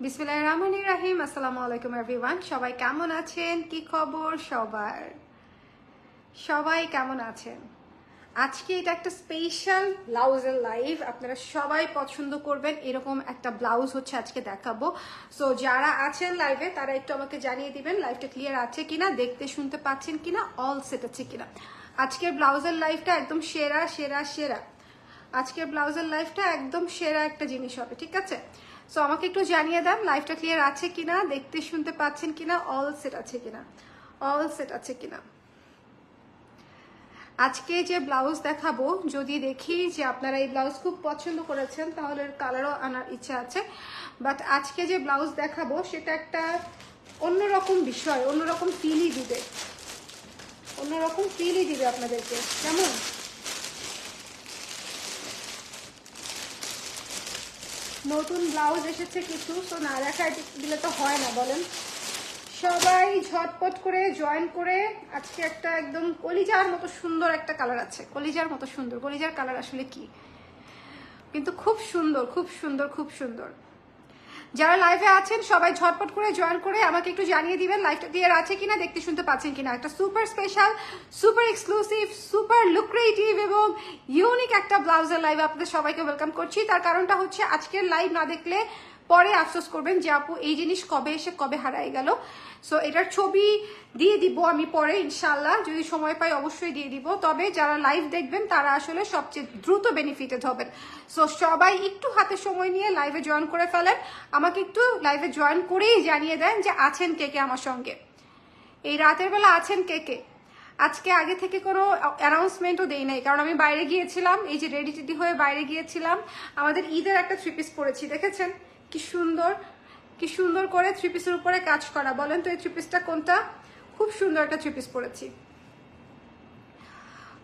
বিসমিল্লাহির রহমানির রহিম। আসসালামু আলাইকুম এভরিওয়ান। সবাই কেমন আছেন? কি খবর সবার? সবাই কেমন আছেন? আজকে এটা একটা স্পেশাল ব্লাউজের লাইভ, আপনারা সবাই পছন্দ করবেন এরকম একটা ব্লাউজ হচ্ছে আজকে দেখাবো। সো যারা আছেন লাইভে তারা একটু আমাকে জানিয়ে দিবেন লাইভটা ক্লিয়ার আছে কিনা, দেখতে শুনতে পাচ্ছেন কিনা, অল সেট আছে কিনা। আজকের ব্লাউজের লাইভটা একদম সেরা সেরা সেরা। আজকের ব্লাউজের লাইভটা একদম সেরা একটা জিনিস হবে, ঠিক আছে? সো আমাকে একটু জানিয়ে দেন লাইভটা ক্লিয়ার আছে কিনা, দেখতে শুনতে পাচ্ছেন কিনা, অল সেট আছে কিনা, অল সেট আছে কিনা। আজকে যে ব্লাউজ দেখাবো, যদি দেখি যে আপনারা এই ব্লাউজ খুব পছন্দ করেছেন তাহলে কালারও আনার ইচ্ছা আছে। বাট আজকে যে ব্লাউজ দেখাবো সেটা একটা অন্যরকম বিষয়, অন্যরকম ফিলই দিবে, অন্যরকম ফিলই দিবে আপনাদেরকে। কেমন? নতুন ব্লাউজ এসেছে কিছু, তো না দেখায় দিলে তো হয় না, বলেন? সবাই ঝটপট করে জয়েন করে। আজকে একটা একদম কলিজার মতো সুন্দর একটা কালার আছে, কলিজার মতো সুন্দর। কলিজার কালার আসলে কি, কিন্তু খুব সুন্দর, খুব সুন্দর, খুব সুন্দর। যারা লাইভে আছেন সবাই ঝটপট করে জয়েন করে আমাকে একটু জানিয়ে দিবেন লাইভটা ক্লিয়ার আছে কিনা, দেখতে শুনতে পাচ্ছেন কিনা। একটা super special, super exclusive, super lucrative এবং ইউনিক একটা ব্লাউজের লাইভ আপনাদের সবাইকে ওয়েলকাম করছি। তার কারণটা হচ্ছে আজকের লাইভ না দেখলে পরে আফসোস করবেন যে আপু এই জিনিস কবে এসে কবে হারাই গেল। সো এটার ছবি দিয়ে দিব আমি পরে ইনশাল্লাহ, যদি সময় পাই অবশ্যই দিয়ে দিব। তবে যারা লাইভ দেখবেন তারা আসলে সবচেয়ে দ্রুত বেনিফিটেড হবেন। সো সবাই একটু হাতে সময় নিয়ে লাইভে জয়েন করে ফেলেন। আমাকে একটু লাইভে জয়েন করেই জানিয়ে দেন যে আছেন কে কে আমার সঙ্গে, এই রাতের বেলা আছেন কে কে। আজকে আগে থেকে কোনো অ্যানাউন্সমেন্টও দেই নাই, কারণ আমি বাইরে গিয়েছিলাম, এই যে রেডি টেডি হয়ে বাইরে গিয়েছিলাম। আমাদের ঈদের একটা থ্রি পিস পরেছি, দেখেছেন কি সুন্দর, কি সুন্দর করে থ্রি পিসের উপরে কাজ করা। বলেন তো এই থ্রি পিসটা কোনটা? খুব সুন্দর একটা থ্রি পিস পরেছি।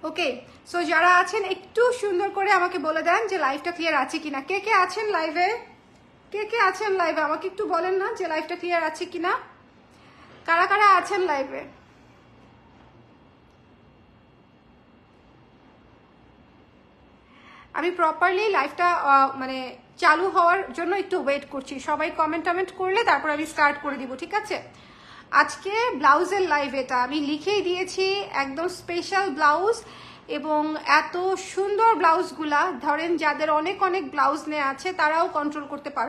ওকে, সো যারা আছেন একটু সুন্দর করে আমাকে বলে দেন যে লাইভটা ক্লিয়ার আছে কিনা। কে কে আছেন লাইভে? কে কে আছেন লাইভে আমাকে একটু বলেন না যে লাইভটা ক্লিয়ার আছে কিনা। কারা কারা আছেন লাইভে? আমি প্রপারলি লাইভটা মানে চালু হওয়ার জন্য একটু ওয়েট করছি। সবাই কমেন্ট করলে তারপর আমি স্টার্ট করে দিব, ঠিক আছে? আজকে ব্লাউজের লাইভ, এটা আমি লিখেই দিয়েছি, একদম স্পেশাল ব্লাউজ। এবং এত সুন্দর ব্লাউজগুলা ধরেন যাদের অনেক অনেক ব্লাউজ নেওয়া আছে তারাও কন্ট্রোল করতে পারবে।